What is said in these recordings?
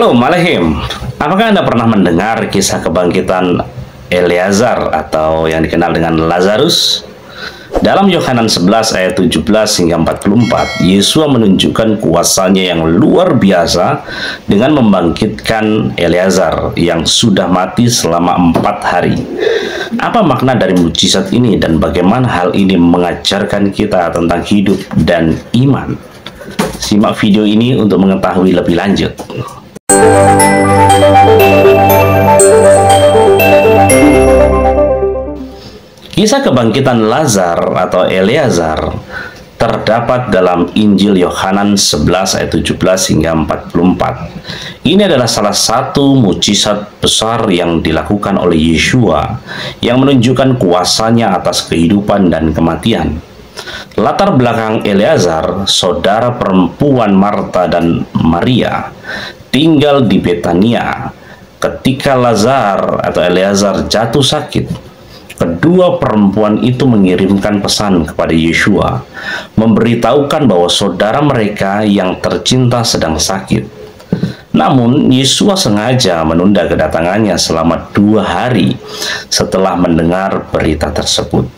Shalom Aleichem. Apakah Anda pernah mendengar kisah kebangkitan Eleazar atau yang dikenal dengan Lazarus? Dalam Yohanan 11 ayat 17 hingga 44, Yesus menunjukkan kuasanya yang luar biasa dengan membangkitkan Eleazar yang sudah mati selama 4 hari. Apa makna dari mujizat ini dan bagaimana hal ini mengajarkan kita tentang hidup dan iman? Simak video ini untuk mengetahui lebih lanjut. Kisah kebangkitan Lazar atau Eleazar terdapat dalam Injil Yohanan 11 ayat 17 hingga 44. Ini adalah salah satu mujizat besar yang dilakukan oleh Yeshua yang menunjukkan kuasanya atas kehidupan dan kematian. Latar belakang Eleazar, saudara perempuan Marta dan Maria, tinggal di Betania. Ketika Lazar atau Eleazar jatuh sakit, kedua perempuan itu mengirimkan pesan kepada Yeshua, memberitahukan bahwa saudara mereka yang tercinta sedang sakit. Namun, Yeshua sengaja menunda kedatangannya selama 2 hari setelah mendengar berita tersebut.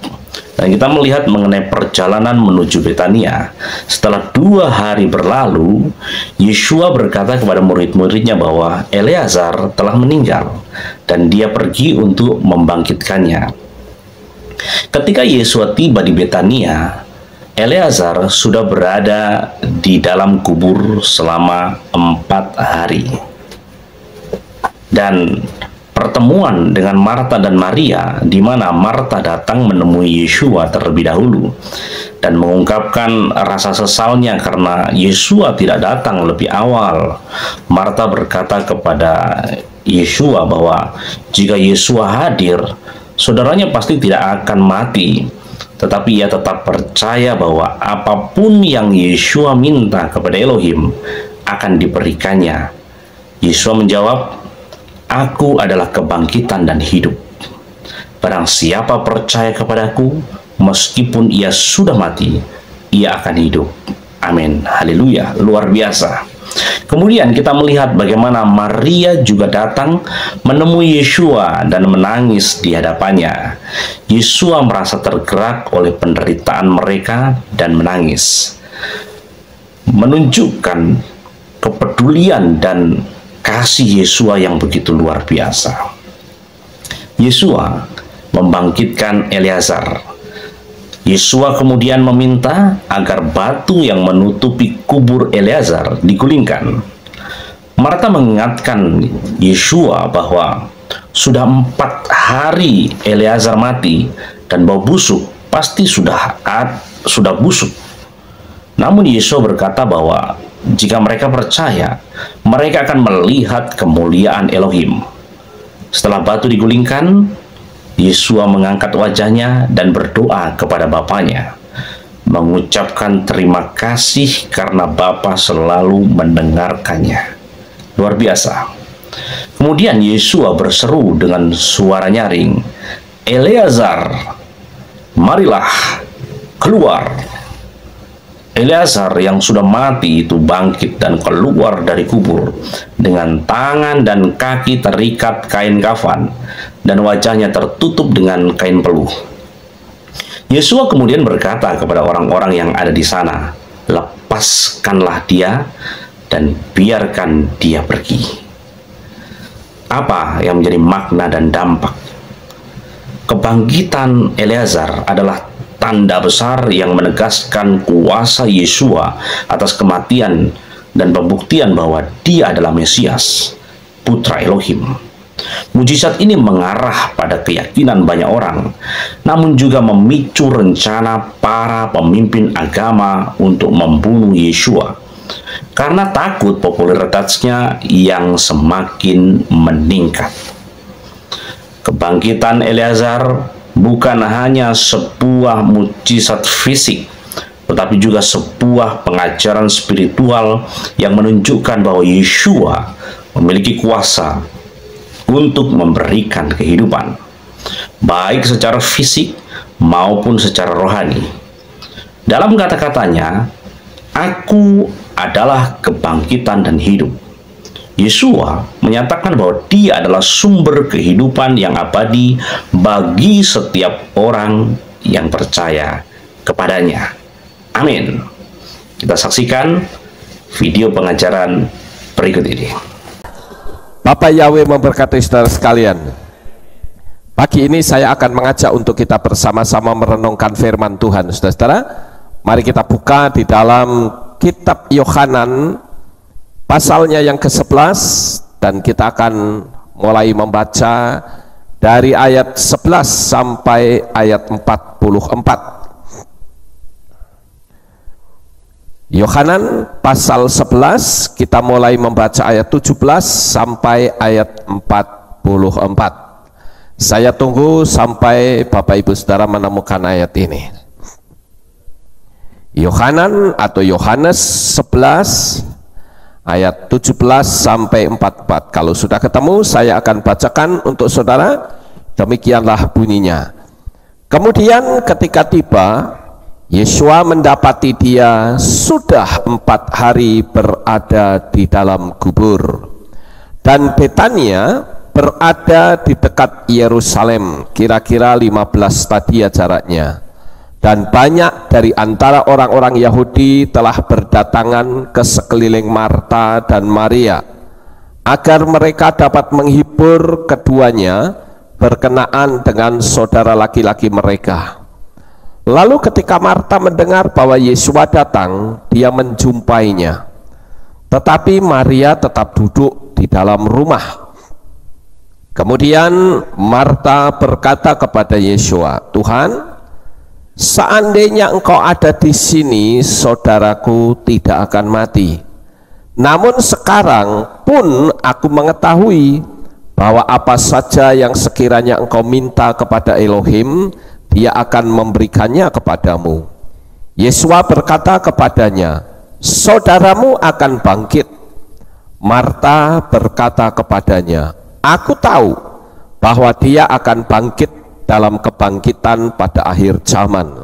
Dan kita melihat mengenai perjalanan menuju Betania. Setelah 2 hari berlalu, Yeshua berkata kepada murid-muridnya bahwa Eleazar telah meninggal dan dia pergi untuk membangkitkannya. Ketika Yesus tiba di Betania, Eleazar sudah berada di dalam kubur selama 4 hari. Dan pertemuan dengan Marta dan Maria, di mana Marta datang menemui Yeshua terlebih dahulu dan mengungkapkan rasa sesalnya karena Yeshua tidak datang lebih awal. Marta berkata kepada Yeshua bahwa jika Yeshua hadir, saudaranya pasti tidak akan mati, tetapi ia tetap percaya bahwa apapun yang Yeshua minta kepada Elohim akan diberikannya. Yeshua menjawab, "Aku adalah kebangkitan dan hidup. Barang siapa percaya kepadaku, meskipun ia sudah mati, ia akan hidup." Amin. Haleluya. Luar biasa. Kemudian kita melihat bagaimana Maria juga datang menemui Yeshua dan menangis di hadapannya. Yeshua merasa tergerak oleh penderitaan mereka dan menangis, menunjukkan kepedulian dan kasih Yeshua yang begitu luar biasa. Yeshua membangkitkan Eleazar. Yeshua kemudian meminta agar batu yang menutupi kubur Eleazar digulingkan. Marta mengingatkan Yeshua bahwa sudah 4 hari Eleazar mati dan bau busuk pasti sudah busuk. Namun Yeshua berkata bahwa jika mereka percaya, mereka akan melihat kemuliaan Elohim. Setelah batu digulingkan, Yeshua mengangkat wajahnya dan berdoa kepada Bapanya, mengucapkan terima kasih karena Bapa selalu mendengarkannya. Luar biasa. Kemudian Yeshua berseru dengan suara nyaring, "Eleazar, marilah keluar." Eleazar yang sudah mati itu bangkit dan keluar dari kubur dengan tangan dan kaki terikat kain kafan dan wajahnya tertutup dengan kain peluh. Yeshua kemudian berkata kepada orang-orang yang ada di sana, "Lepaskanlah dia dan biarkan dia pergi." Apa yang menjadi makna dan dampak? Kebangkitan Eleazar adalah tanda besar yang menegaskan kuasa Yeshua atas kematian dan pembuktian bahwa dia adalah Mesias, Putra Elohim. Mujizat ini mengarah pada keyakinan banyak orang, namun juga memicu rencana para pemimpin agama untuk membunuh Yeshua karena takut popularitasnya yang semakin meningkat. Kebangkitan Eleazar bukan hanya sebuah mujizat fisik, tetapi juga sebuah pengajaran spiritual yang menunjukkan bahwa Yeshua memiliki kuasa untuk memberikan kehidupan, baik secara fisik maupun secara rohani. Dalam kata-katanya, "Aku adalah kebangkitan dan hidup." Yesua menyatakan bahwa Dia adalah sumber kehidupan yang abadi bagi setiap orang yang percaya kepadanya. Amin. Kita saksikan video pengajaran berikut ini. Bapak Yahweh memberkati saudara sekalian. Pagi ini saya akan mengajak untuk kita bersama-sama merenungkan firman Tuhan. Saudara-saudara, mari kita buka di dalam kitab Yohanan pasalnya yang ke-11, dan kita akan mulai membaca dari ayat 11 sampai ayat 44. Yohanan pasal 11, kita mulai membaca ayat 17 sampai ayat 44. Saya tunggu sampai Bapak Ibu Saudara menemukan ayat ini. Yohanan atau Yohanes 11 ayat 17 sampai 44. Kalau sudah ketemu, saya akan bacakan untuk saudara. Demikianlah bunyinya. Kemudian ketika tiba, Yesua mendapati dia sudah 4 hari berada di dalam kubur. Dan Betania berada di dekat Yerusalem, kira-kira 15 stadia jaraknya. Dan banyak dari antara orang-orang Yahudi telah berdatangan ke sekeliling Marta dan Maria, agar mereka dapat menghibur keduanya berkenaan dengan saudara laki-laki mereka. Lalu ketika Marta mendengar bahwa Yesua datang, dia menjumpainya. Tetapi Maria tetap duduk di dalam rumah. Kemudian Marta berkata kepada Yesua, "Tuhan, seandainya engkau ada di sini, saudaraku tidak akan mati. Namun sekarang pun aku mengetahui bahwa apa saja yang sekiranya engkau minta kepada Elohim, Dia akan memberikannya kepadamu." Yesua berkata kepadanya, "Saudaramu akan bangkit." Marta berkata kepadanya, "Aku tahu bahwa dia akan bangkit dalam kebangkitan pada akhir zaman."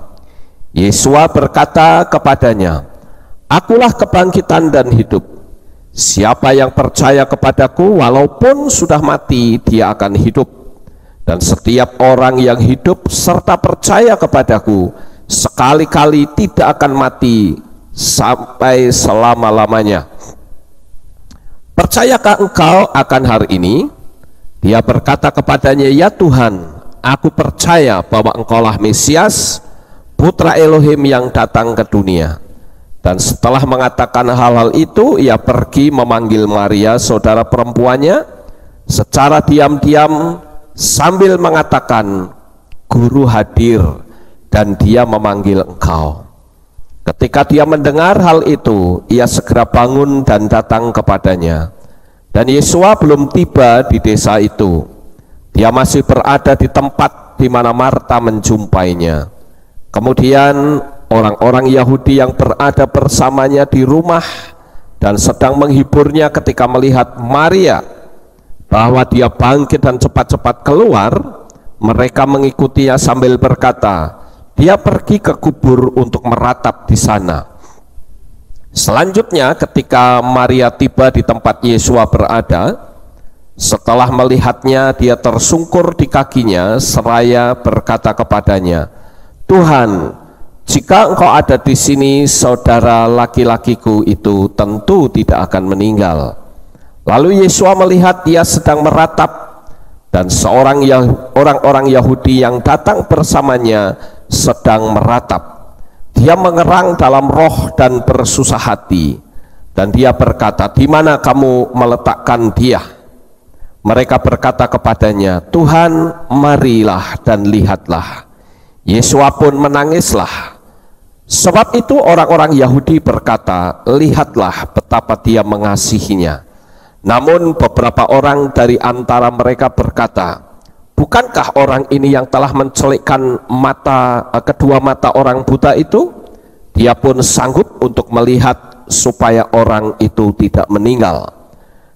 Yesua berkata kepadanya, "Akulah kebangkitan dan hidup. Siapa yang percaya kepadaku, walaupun sudah mati, dia akan hidup. Dan setiap orang yang hidup serta percaya kepadaku, sekali-kali tidak akan mati sampai selama-lamanya. Percayakah engkau akan hal ini?" Dia berkata kepadanya, "Ya Tuhan, aku percaya bahwa engkaulah Mesias, Putra Elohim yang datang ke dunia." Dan setelah mengatakan hal-hal itu, ia pergi memanggil Maria, saudara perempuannya, secara diam-diam sambil mengatakan, "Guru hadir dan dia memanggil engkau." Ketika dia mendengar hal itu, ia segera bangun dan datang kepadanya. Dan Yesua belum tiba di desa itu. Dia masih berada di tempat di mana Marta menjumpainya. Kemudian orang-orang Yahudi yang berada bersamanya di rumah dan sedang menghiburnya ketika melihat Maria bahwa dia bangkit dan cepat-cepat keluar, mereka mengikutinya sambil berkata, "Dia pergi ke kubur untuk meratap di sana." Selanjutnya ketika Maria tiba di tempat Yesua berada, setelah melihatnya, dia tersungkur di kakinya seraya berkata kepadanya, "Tuhan, jika engkau ada di sini, saudara laki-lakiku itu tentu tidak akan meninggal." Lalu Yesua melihat dia sedang meratap, dan orang-orang Yahudi yang datang bersamanya sedang meratap. Dia mengerang dalam roh dan bersusah hati, dan dia berkata, "Di mana kamu meletakkan dia?" Mereka berkata kepadanya, "Tuhan, marilah dan lihatlah." Yesua pun menangislah. Sebab itu orang-orang Yahudi berkata, "Lihatlah betapa dia mengasihinya." Namun beberapa orang dari antara mereka berkata, "Bukankah orang ini yang telah mencelikkan kedua mata orang buta itu? Dia pun sanggup untuk melihat supaya orang itu tidak meninggal."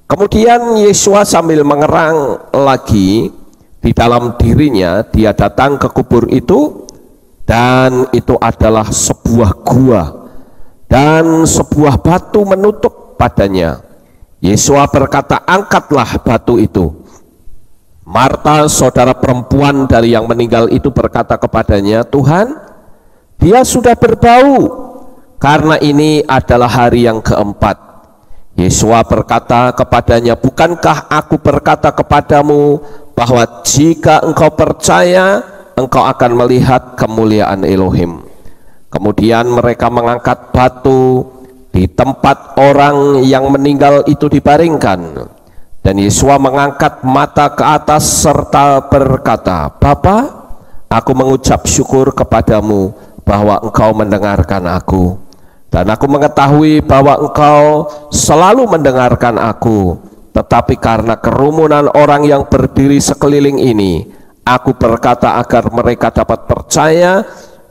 Kemudian Yesua sambil mengerang lagi di dalam dirinya, dia datang ke kubur itu, dan itu adalah sebuah gua, dan sebuah batu menutup padanya. Yesua berkata, angkatlah batu itu. Marta, saudara perempuan dari yang meninggal itu, berkata kepadanya, Tuhan, dia sudah berbau, karena ini adalah hari yang keempat. Yesua berkata kepadanya, bukankah aku berkata kepadamu bahwa jika engkau percaya, engkau akan melihat kemuliaan Elohim. Kemudian mereka mengangkat batu di tempat orang yang meninggal itu dibaringkan. Dan Yesua mengangkat mata ke atas serta berkata, Bapa, aku mengucap syukur kepadamu bahwa engkau mendengarkan aku. Dan aku mengetahui bahwa engkau selalu mendengarkan aku. Tetapi karena kerumunan orang yang berdiri sekeliling ini, aku berkata agar mereka dapat percaya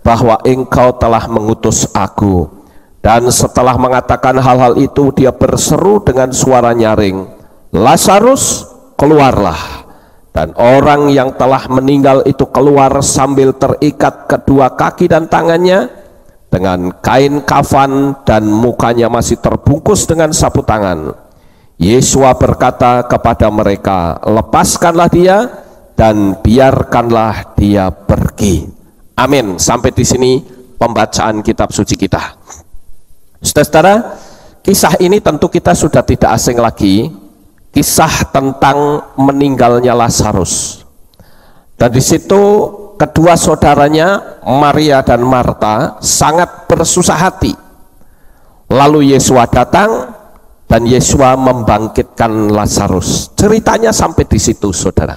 bahwa engkau telah mengutus aku. Dan setelah mengatakan hal-hal itu, dia berseru dengan suara nyaring, Lazarus, keluarlah. Dan orang yang telah meninggal itu keluar sambil terikat kedua kaki dan tangannya dengan kain kafan, dan mukanya masih terbungkus dengan sapu tangan. Yesua berkata kepada mereka, lepaskanlah dia dan biarkanlah dia pergi. Amin. Sampai di sini pembacaan kitab suci kita. Saudara-saudara, kisah ini tentu kita sudah tidak asing lagi. Kisah tentang meninggalnya Lazarus. Dan di situ kedua saudaranya, Maria dan Marta, sangat bersusah hati. Lalu Yesua datang dan Yesua membangkitkan Lazarus. Ceritanya sampai di situ, saudara.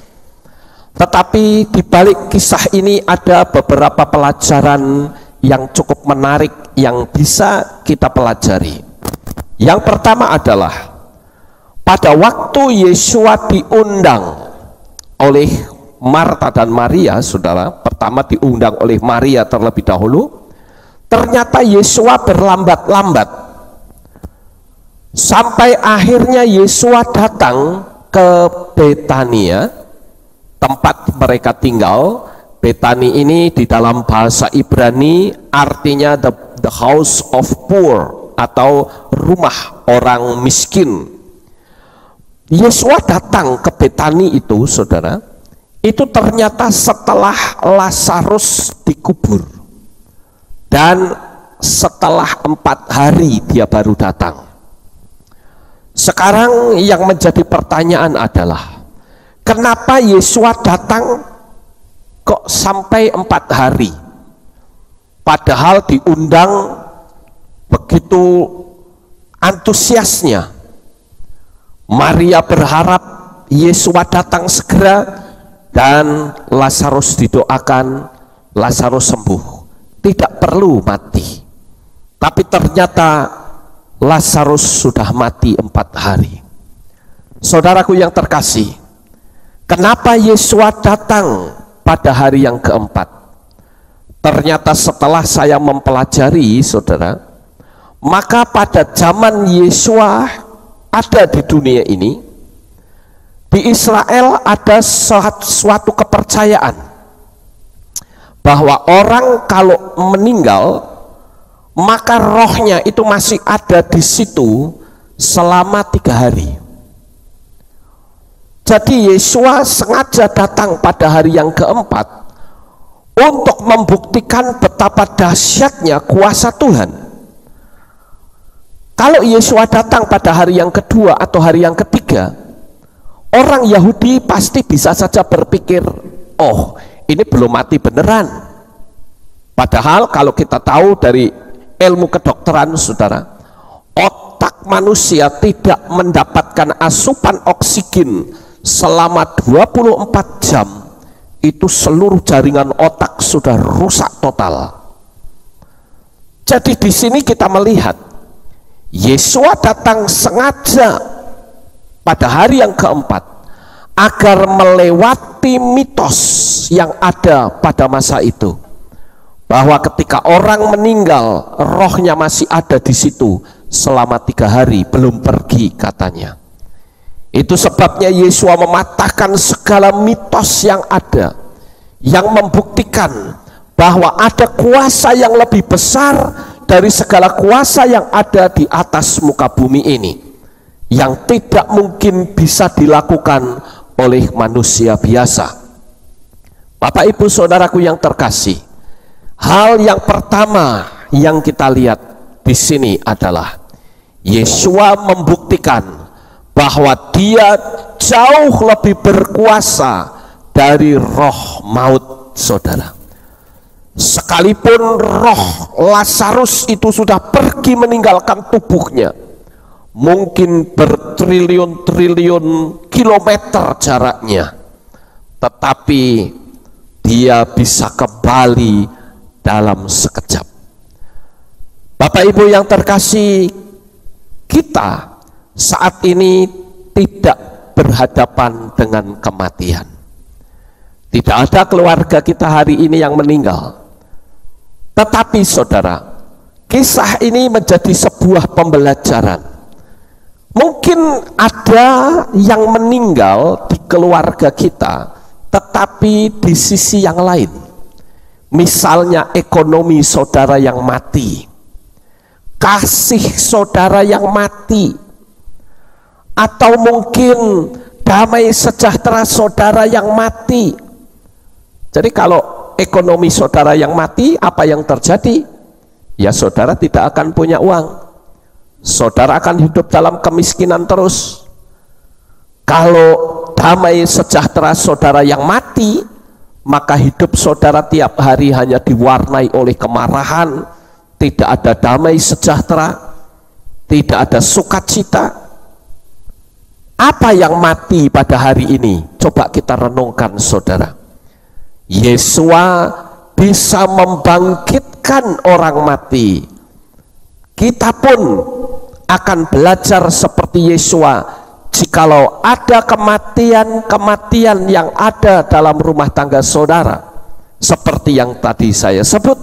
Tetapi di balik kisah ini ada beberapa pelajaran yang cukup menarik yang bisa kita pelajari. Yang pertama adalah pada waktu Yesua diundang oleh Marta dan Maria, saudara, pertama diundang oleh Maria terlebih dahulu, ternyata Yesua berlambat-lambat sampai akhirnya Yesua datang ke Betania, tempat mereka tinggal. Betani ini di dalam bahasa Ibrani artinya the house of poor, atau rumah orang miskin. Yesua datang ke Betani itu, saudara, itu ternyata setelah Lazarus dikubur, dan setelah 4 hari dia baru datang. Sekarang yang menjadi pertanyaan adalah, kenapa Yesua datang kok sampai 4 hari? Padahal diundang begitu antusiasnya. Maria berharap Yesua datang segera dan Lazarus didoakan, Lazarus sembuh, tidak perlu mati. Tapi ternyata Lazarus sudah mati 4 hari. Saudaraku yang terkasih, kenapa Yesua datang pada hari yang keempat? Ternyata setelah saya mempelajari, saudara, maka pada zaman Yesua ada di dunia ini, di Israel ada suatu kepercayaan bahwa orang kalau meninggal, maka rohnya itu masih ada di situ selama 3 hari. Jadi Yesua sengaja datang pada hari yang keempat untuk membuktikan betapa dahsyatnya kuasa Tuhan. Kalau Yesua datang pada hari yang kedua atau hari yang ketiga, orang Yahudi pasti bisa saja berpikir, oh ini belum mati beneran. Padahal kalau kita tahu dari ilmu kedokteran, saudara, otak manusia tidak mendapatkan asupan oksigen selama 24 jam, itu seluruh jaringan otak sudah rusak total. Jadi di sini kita melihat Yesua datang sengaja pada hari yang keempat agar melewati mitos yang ada pada masa itu, bahwa ketika orang meninggal, rohnya masih ada di situ selama 3 hari, belum pergi katanya. Itu sebabnya Yesua mematahkan segala mitos yang ada, yang membuktikan bahwa ada kuasa yang lebih besar dari segala kuasa yang ada di atas muka bumi ini. yang tidak mungkin bisa dilakukan oleh manusia biasa. Bapak Ibu Saudaraku yang terkasih, hal yang pertama yang kita lihat di sini adalah Yesua membuktikan bahwa dia jauh lebih berkuasa dari roh maut, saudara. Sekalipun roh Lazarus itu sudah pergi meninggalkan tubuhnya, mungkin bertriliun-triliun kilometer jaraknya, tetapi dia bisa kembali dalam sekejap. Bapak Ibu yang terkasih, kita saat ini tidak berhadapan dengan kematian. Tidak ada keluarga kita hari ini yang meninggal. Tetapi saudara, kisah ini menjadi sebuah pembelajaran. Mungkin ada yang meninggal di keluarga kita, tetapi di sisi yang lain, misalnya ekonomi saudara yang mati, kasih saudara yang mati, atau mungkin damai sejahtera saudara yang mati. Jadi kalau ekonomi saudara yang mati, apa yang terjadi? Ya, saudara tidak akan punya uang, saudara akan hidup dalam kemiskinan terus. Kalau damai sejahtera saudara yang mati, maka hidup saudara tiap hari hanya diwarnai oleh kemarahan, tidak ada damai sejahtera, tidak ada sukacita. Apa yang mati pada hari ini? Coba kita renungkan, saudara. Yesua bisa membangkitkan orang mati. Kita pun akan belajar seperti Yesua. Jikalau ada kematian-kematian yang ada dalam rumah tangga saudara, seperti yang tadi saya sebut,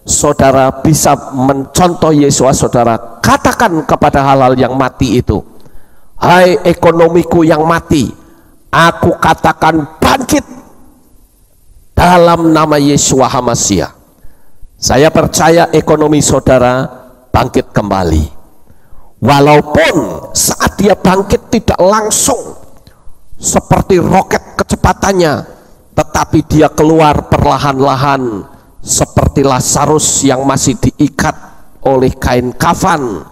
saudara bisa mencontoh Yesua. Saudara katakan kepada hal-hal yang mati itu, hai ekonomiku yang mati, aku katakan bangkit dalam nama Yesua HaMasiah. Saya percaya ekonomi saudara bangkit kembali. Walaupun saat dia bangkit tidak langsung seperti roket kecepatannya, tetapi dia keluar perlahan-lahan seperti Lazarus yang masih diikat oleh kain kafan.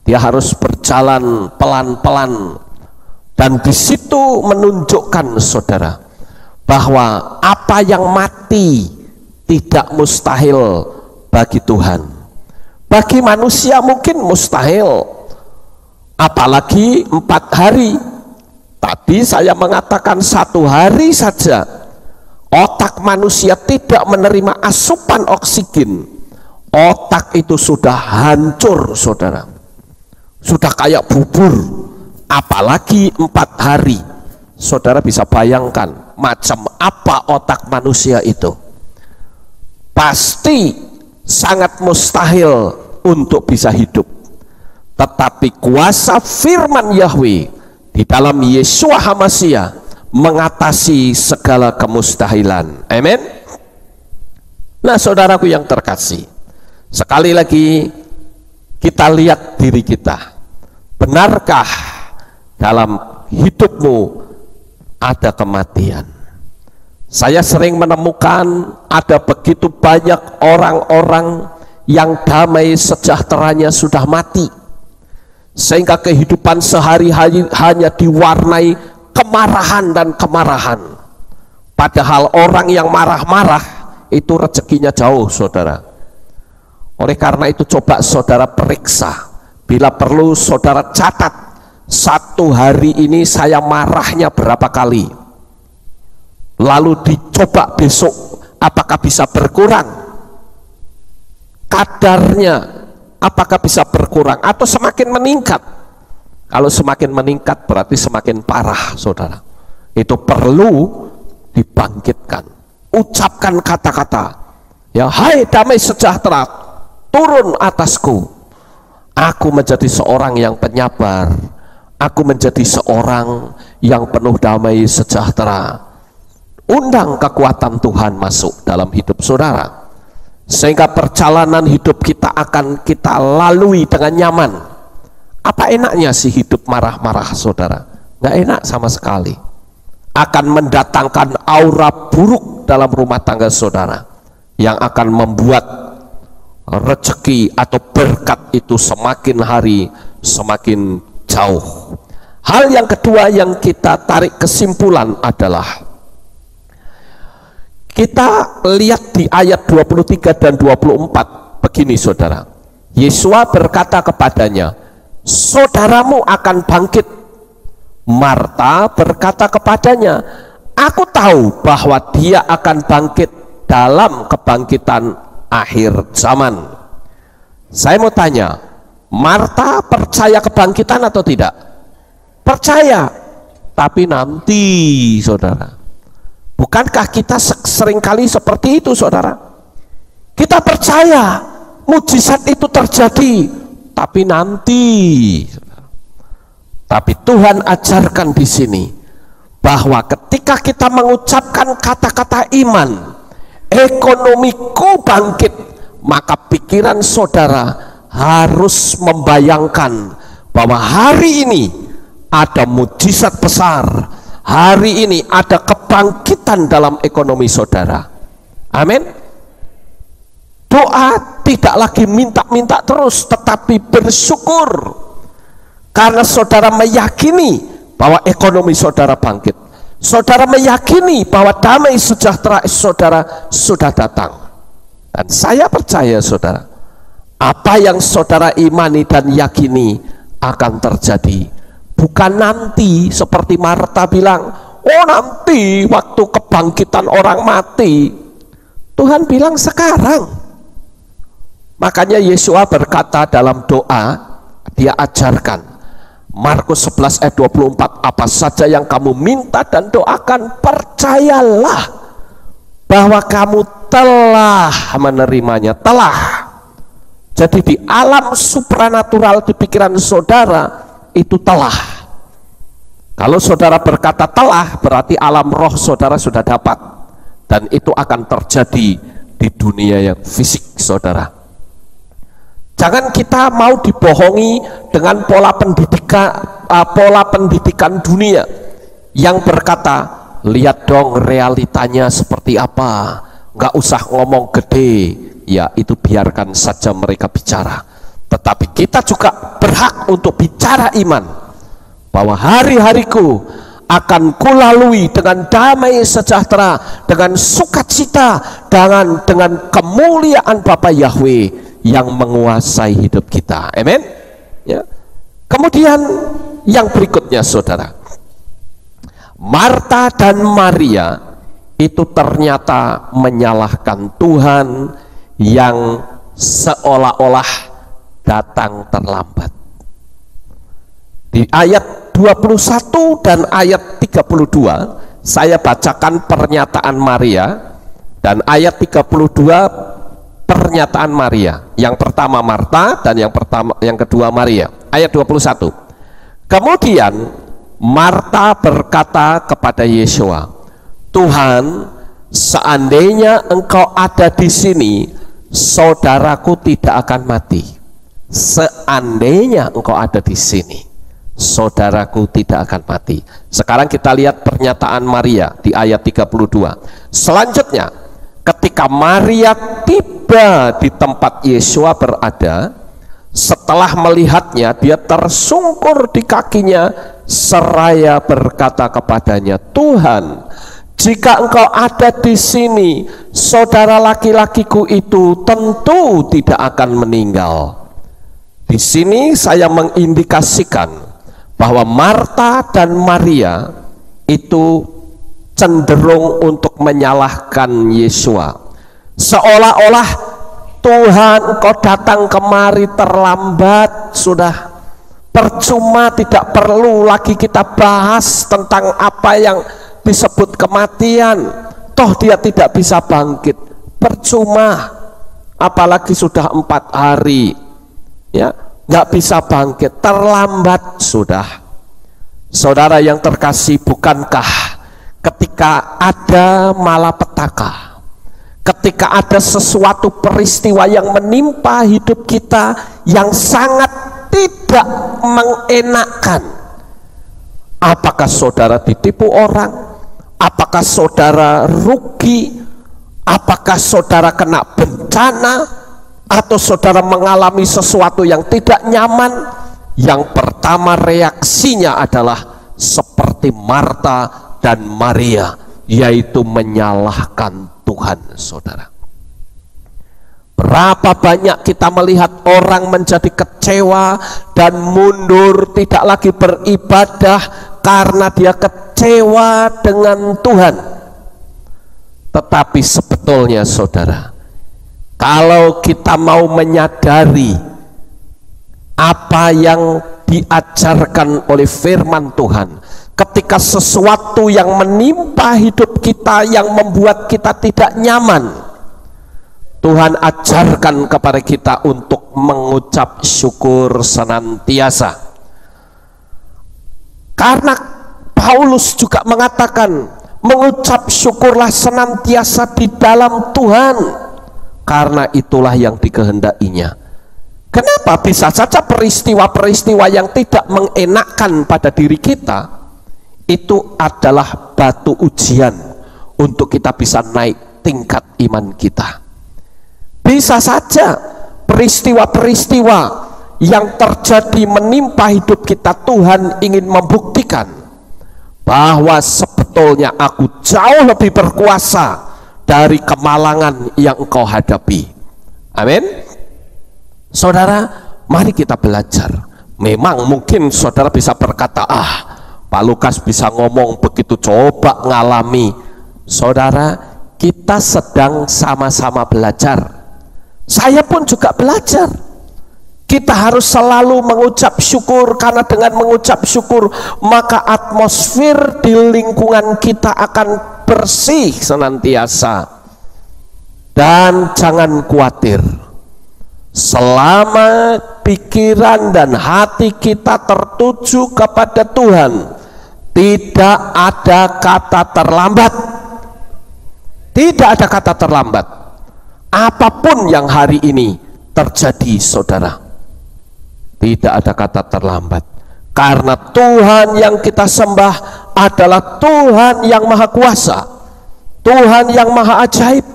Dia harus berjalan pelan-pelan, dan di situ menunjukkan saudara bahwa apa yang mati tidak mustahil bagi Tuhan. Bagi manusia mungkin mustahil, apalagi 4 hari. Tadi saya mengatakan 1 hari saja otak manusia tidak menerima asupan oksigen, otak itu sudah hancur, saudara, sudah kayak bubur. Apalagi 4 hari. Saudara bisa bayangkan macam apa otak manusia itu. Pasti sangat mustahil untuk bisa hidup. Tetapi kuasa firman Yahweh di dalam Yesua HaMasiah mengatasi segala kemustahilan. Amin. Nah, saudaraku yang terkasih, sekali lagi kita lihat diri kita. Benarkah dalam hidupmu ada kematian? Saya sering menemukan ada begitu banyak orang-orang yang damai sejahteranya sudah mati, sehingga kehidupan sehari-hari hanya diwarnai kemarahan dan kemarahan. Padahal orang yang marah-marah itu rezekinya jauh, saudara. Oleh karena itu coba saudara periksa, bila perlu saudara catat, 1 hari ini saya marahnya berapa kali, lalu dicoba besok apakah bisa berkurang kadarnya, apakah bisa berkurang atau semakin meningkat. Kalau semakin meningkat berarti semakin parah, saudara. Itu perlu dibangkitkan. Ucapkan kata-kata, ya, hai damai sejahtera, turun atasku. Aku menjadi seorang yang penyabar, aku menjadi seorang yang penuh damai sejahtera. Undang kekuatan Tuhan masuk dalam hidup saudara, sehingga perjalanan hidup kita akan kita lalui dengan nyaman. Apa enaknya sih hidup marah-marah, saudara? Nggak enak sama sekali. Akan mendatangkan aura buruk dalam rumah tangga saudara, yang akan membuat rezeki atau berkat itu semakin hari semakin jauh. Hal yang kedua yang kita tarik kesimpulan adalah, kita lihat di ayat 23 dan 24 begini saudara. Yesua berkata kepadanya, saudaramu akan bangkit. Marta berkata kepadanya, aku tahu bahwa dia akan bangkit dalam kebangkitan akhir zaman. Saya mau tanya, Marta percaya kebangkitan atau tidak? Percaya, tapi nanti saudara. Bukankah kita seringkali seperti itu saudara? Kita percaya mujizat itu terjadi, tapi nanti. Tapi Tuhan ajarkan di sini bahwa ketika kita mengucapkan kata-kata iman, ekonomiku bangkit, maka pikiran saudara harus membayangkan bahwa hari ini ada mujizat besar, hari ini ada kebangkitan dalam ekonomi saudara. Amin. Doa tidak lagi minta-minta terus, tetapi bersyukur karena saudara meyakini bahwa ekonomi saudara bangkit. Saudara meyakini bahwa damai sejahtera saudara sudah datang. Dan saya percaya saudara, apa yang saudara imani dan yakini akan terjadi. Bukan nanti seperti Marta bilang, oh nanti waktu kebangkitan orang mati. Tuhan bilang sekarang. Makanya Yesua berkata dalam doa, dia ajarkan Markus 11 ayat 24, apa saja yang kamu minta dan doakan, percayalah bahwa kamu telah menerimanya. Telah. Jadi di alam supranatural di pikiran saudara itu telah. Kalau saudara berkata telah, berarti alam roh saudara sudah dapat, dan itu akan terjadi di dunia yang fisik saudara. Jangan kita mau dibohongi dengan pola pendidikan dunia yang berkata, lihat dong realitanya seperti apa, nggak usah ngomong gede, ya itu biarkan saja mereka bicara. Tetapi kita juga berhak untuk bicara iman, bahwa hari-hariku akan kulalui dengan damai sejahtera, dengan sukacita, dengan kemuliaan Bapa Yahweh yang menguasai hidup kita. Amin. Ya. Kemudian yang berikutnya saudara, Marta dan Maria itu ternyata menyalahkan Tuhan yang seolah-olah datang terlambat. Di ayat 21 dan ayat 32 saya bacakan pernyataan Maria, dan ayat 32 pernyataan Maria. Yang pertama Marta dan yang kedua Maria. Ayat 21. Kemudian Marta berkata kepada Yesua, Tuhan, seandainya engkau ada di sini, saudaraku tidak akan mati. Seandainya engkau ada di sini, saudaraku tidak akan mati. Sekarang kita lihat pernyataan Maria di ayat 32. Selanjutnya, ketika Maria tiba di tempat Yesua berada, setelah melihatnya dia tersungkur di kakinya seraya berkata kepadanya, Tuhan, jika engkau ada di sini, saudara laki-lakiku itu tentu tidak akan meninggal. Di sini saya mengindikasikan bahwa Marta dan Maria itu cenderung untuk menyalahkan Yesua, seolah-olah Tuhan, engkau datang kemari terlambat, sudah percuma, tidak perlu lagi kita bahas tentang apa yang disebut kematian, toh dia tidak bisa bangkit, percuma, apalagi sudah 4 hari ya nggak bisa bangkit, terlambat sudah. Saudara yang terkasih, bukankah ketika ada malapetaka, ketika ada sesuatu peristiwa yang menimpa hidup kita yang sangat tidak mengenakkan. Apakah saudara ditipu orang? Apakah saudara rugi? Apakah saudara kena bencana? Atau saudara mengalami sesuatu yang tidak nyaman? Yang pertama reaksinya adalah seperti Marta dan Maria, yaitu menyalahkan Tuhan, saudara. Berapa banyak kita melihat orang menjadi kecewa dan mundur, tidak lagi beribadah karena dia kecewa dengan Tuhan. Tetapi sebetulnya saudara, kalau kita mau menyadari apa yang diajarkan oleh firman Tuhan, ketika sesuatu yang menimpa hidup kita yang membuat kita tidak nyaman, Tuhan ajarkan kepada kita untuk mengucap syukur senantiasa. Karena Paulus juga mengatakan, mengucap syukurlah senantiasa di dalam Tuhan, karena itulah yang dikehendakinya. Kenapa? Bisa saja peristiwa-peristiwa yang tidak mengenakkan pada diri kita itu adalah batu ujian untuk kita bisa naik tingkat iman kita. Bisa saja peristiwa-peristiwa yang terjadi menimpa hidup kita, Tuhan ingin membuktikan bahwa sebetulnya aku jauh lebih berkuasa dari kemalangan yang engkau hadapi. Amin. Saudara, mari kita belajar. Memang mungkin saudara bisa berkata, Pak Lukas bisa ngomong begitu, coba ngalami. Saudara, kita sedang sama-sama belajar. Saya pun juga belajar. Kita harus selalu mengucap syukur, karena dengan mengucap syukur maka atmosfer di lingkungan kita akan bersih senantiasa. Dan jangan khawatir, selama pikiran dan hati kita tertuju kepada Tuhan, tidak ada kata terlambat. Tidak ada kata terlambat. Apapun yang hari ini terjadi, saudara, tidak ada kata terlambat, karena Tuhan yang kita sembah adalah Tuhan yang maha kuasa, Tuhan yang maha ajaib.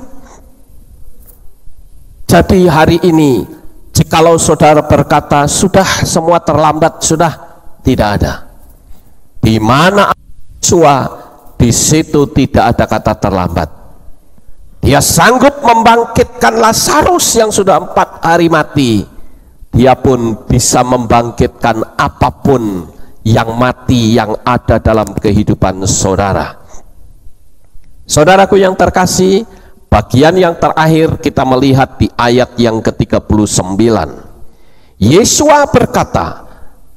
Jadi hari ini, jikalau saudara berkata sudah semua terlambat, sudah, tidak ada. Di mana Yesua, di situ tidak ada kata terlambat. Dia sanggup membangkitkan Lazarus yang sudah 4 hari mati. Dia pun bisa membangkitkan apapun yang mati yang ada dalam kehidupan saudara. Saudaraku yang terkasih, bagian yang terakhir kita melihat di ayat yang ke-39. Yesua berkata,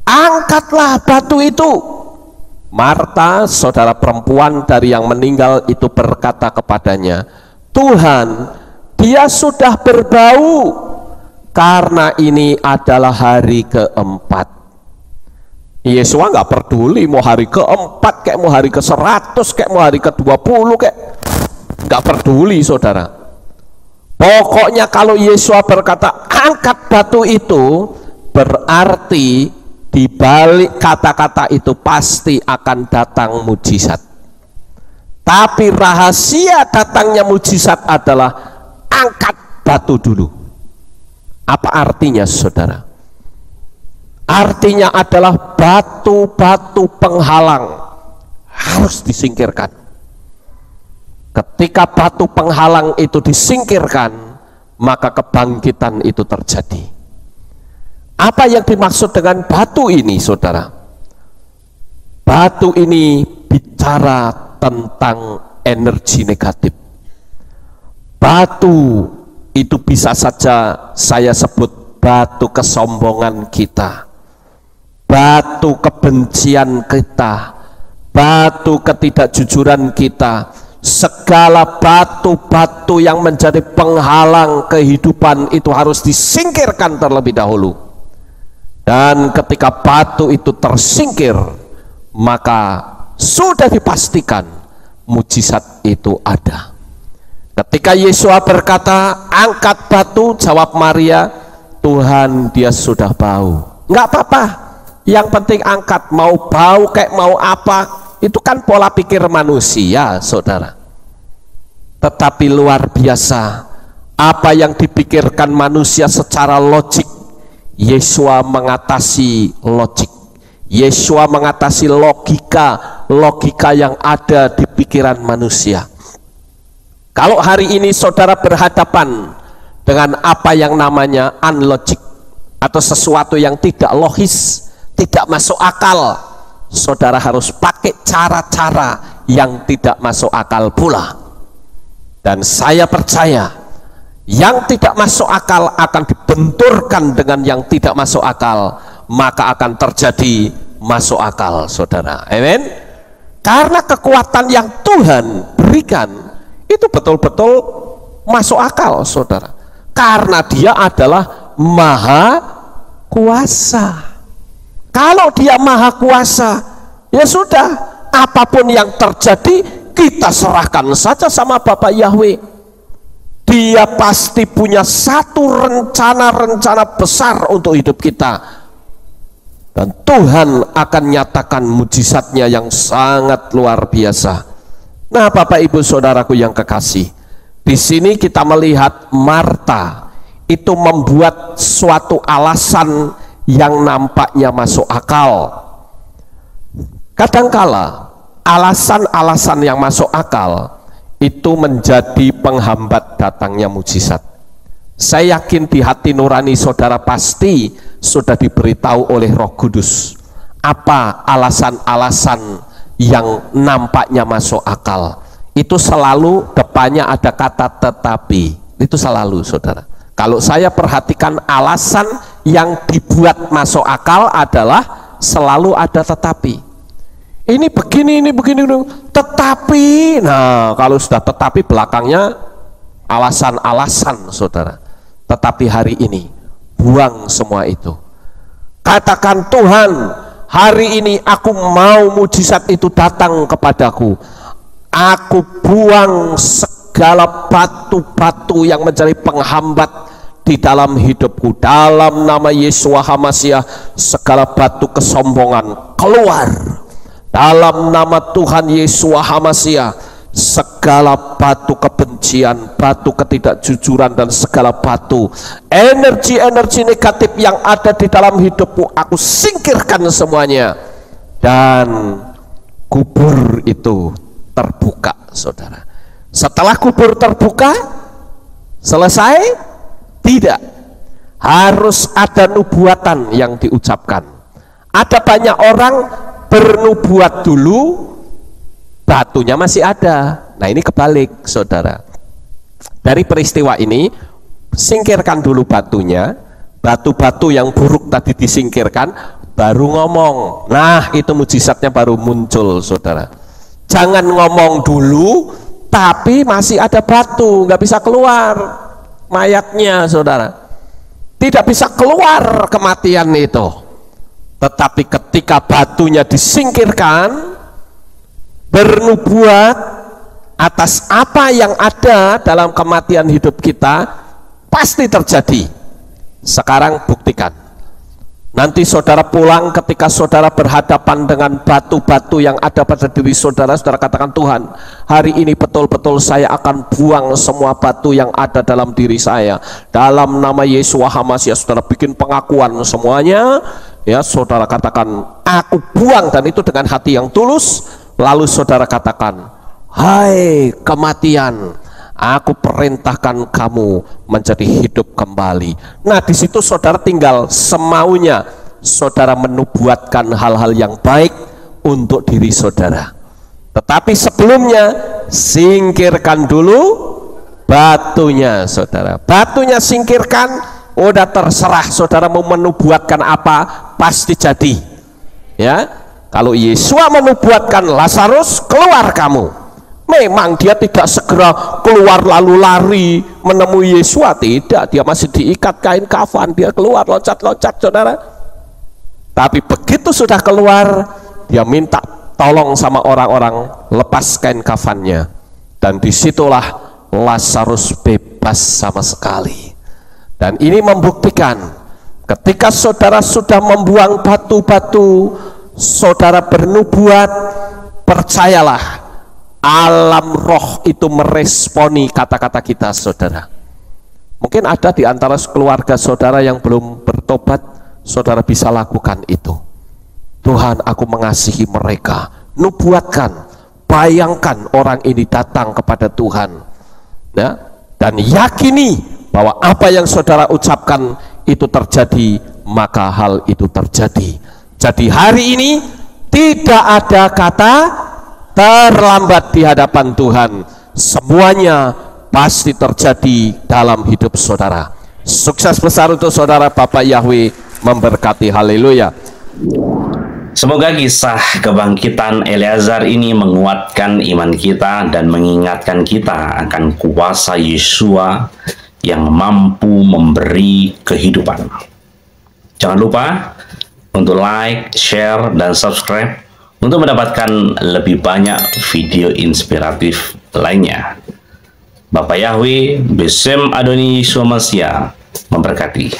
angkatlah batu itu. Marta, saudara perempuan dari yang meninggal itu, berkata kepadanya, Tuhan, dia sudah berbau, karena ini adalah hari keempat. Yesus nggak peduli mau hari keempat kayak mau hari ke-100 kayak mau hari ke-20 kayak, nggak peduli saudara. Pokoknya kalau Yesus berkata angkat batu itu, berarti di balik kata-kata itu pasti akan datang mujizat. Tapi rahasia datangnya mujizat adalah angkat batu dulu. Apa artinya, saudara? Artinya adalah batu-batu penghalang harus disingkirkan. Ketika batu penghalang itu disingkirkan, maka kebangkitan itu terjadi. Apa yang dimaksud dengan batu ini, saudara? Batu ini bicara tentang energi negatif. Batu itu bisa saja saya sebut batu kesombongan kita, batu kebencian kita, batu ketidakjujuran kita, segala batu-batu yang menjadi penghalang kehidupan itu harus disingkirkan terlebih dahulu. Dan ketika batu itu tersingkir, maka sudah dipastikan mujizat itu ada. Ketika Yesus berkata angkat batu, jawab Maria, Tuhan, dia sudah bau. nggak apa-apa, yang penting angkat, mau bau kayak mau apa, itu kan pola pikir manusia, saudara. Tetapi luar biasa, apa yang dipikirkan manusia secara logik, Yesua mengatasi logik. Yesua mengatasi logika yang ada di pikiran manusia. Kalau hari ini saudara berhadapan dengan apa yang namanya unlogic, atau sesuatu yang tidak logis, tidak masuk akal, saudara harus pakai cara-cara yang tidak masuk akal pula. Dan saya percaya yang tidak masuk akal akan dibenturkan dengan yang tidak masuk akal, maka akan terjadi masuk akal, saudara. Amin. Karena kekuatan yang Tuhan berikan itu betul-betul masuk akal, saudara. Karena dia adalah maha kuasa. Kalau dia maha kuasa, ya sudah, apapun yang terjadi kita serahkan saja sama Bapak Yahweh. Dia pasti punya satu rencana-rencana besar untuk hidup kita, dan Tuhan akan nyatakan mujizatnya yang sangat luar biasa. Nah, Bapak Ibu Saudaraku yang kekasih, di sini kita melihat Marta itu membuat suatu alasan yang nampaknya masuk akal. Kadangkala alasan-alasan yang masuk akal itu menjadi penghambat datangnya mujizat. Saya yakin di hati nurani saudara pasti sudah diberitahu oleh Roh Kudus apa alasan-alasan yang nampaknya masuk akal. Itu selalu depannya ada kata tetapi. Itu selalu, saudara. Kalau saya perhatikan alasan yang dibuat masuk akal adalah selalu ada tetapi. Ini begini, tetapi. Nah, kalau sudah tetapi belakangnya alasan-alasan, saudara. Tetapi hari ini buang semua itu. Katakan, Tuhan, hari ini aku mau mujizat itu datang kepadaku. Aku buang segala batu-batu yang menjadi penghambat di dalam hidupku. Dalam nama Yesua HaMasiah, segala batu kesombongan keluar. Dalam nama Tuhan Yesua HaMasiah, segala batu kebencian, batu ketidakjujuran, dan segala batu energi-energi negatif yang ada di dalam hidupmu, aku singkirkan semuanya. Dan kubur itu terbuka, saudara. Setelah kubur terbuka, selesai? Tidak. Harus ada nubuatan yang diucapkan. Ada banyak orang bernubuat dulu, batunya masih ada. Nah, ini kebalik, saudara. Dari peristiwa ini, singkirkan dulu batunya, batu-batu yang buruk tadi disingkirkan, baru ngomong. Nah, itu mujizatnya baru muncul, saudara. Jangan ngomong dulu tapi masih ada batu, nggak bisa keluar mayatnya, saudara. Tidak bisa keluar kematian itu. Tetapi ketika batunya disingkirkan, bernubuat atas apa yang ada dalam kematian hidup kita, pasti terjadi. Sekarang buktikan. Nanti saudara pulang, ketika saudara berhadapan dengan batu-batu yang ada pada diri saudara, saudara katakan, Tuhan, hari ini betul-betul saya akan buang semua batu yang ada dalam diri saya. Dalam nama Yesua HaMasiah, saudara bikin pengakuan semuanya, ya, saudara katakan, aku buang, dan itu dengan hati yang tulus. Lalu saudara katakan, hai kematian, aku perintahkan kamu menjadi hidup kembali. Nah, di situ saudara tinggal semaunya saudara menubuatkan hal-hal yang baik untuk diri saudara. Tetapi sebelumnya singkirkan dulu batunya, saudara. Batunya singkirkan, udah terserah saudara mau menubuatkan apa, pasti jadi. Ya, kalau Yesua menubuatkan Lazarus keluar kamu, memang dia tidak segera keluar lalu lari menemui Yesua, tidak, dia masih diikat kain kafan, dia keluar loncat-loncat, saudara. Tapi begitu sudah keluar, dia minta tolong sama orang-orang, lepas kain kafannya, dan disitulah Lazarus bebas sama sekali. Dan ini membuktikan Ketika saudara sudah membuang batu-batu, saudara bernubuat, percayalah, alam roh itu meresponi kata-kata kita, saudara. Mungkin ada di antara keluarga saudara yang belum bertobat, saudara bisa lakukan itu. Tuhan, aku mengasihi mereka. Nubuatkan, bayangkan orang ini datang kepada Tuhan, ya, dan yakini bahwa apa yang saudara ucapkan itu terjadi, maka hal itu terjadi. Jadi hari ini tidak ada kata terlambat di hadapan Tuhan. Semuanya pasti terjadi dalam hidup saudara. Sukses besar untuk saudara. Bapak Yahweh memberkati. Haleluya. Semoga kisah kebangkitan Eleazar ini menguatkan iman kita dan mengingatkan kita akan kuasa Yesua yang mampu memberi kehidupan. Jangan lupa untuk like, share, dan subscribe untuk mendapatkan lebih banyak video inspiratif lainnya. Bapak Yahweh, Besem Adoni Yeshua Masya memberkati.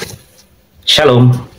Shalom.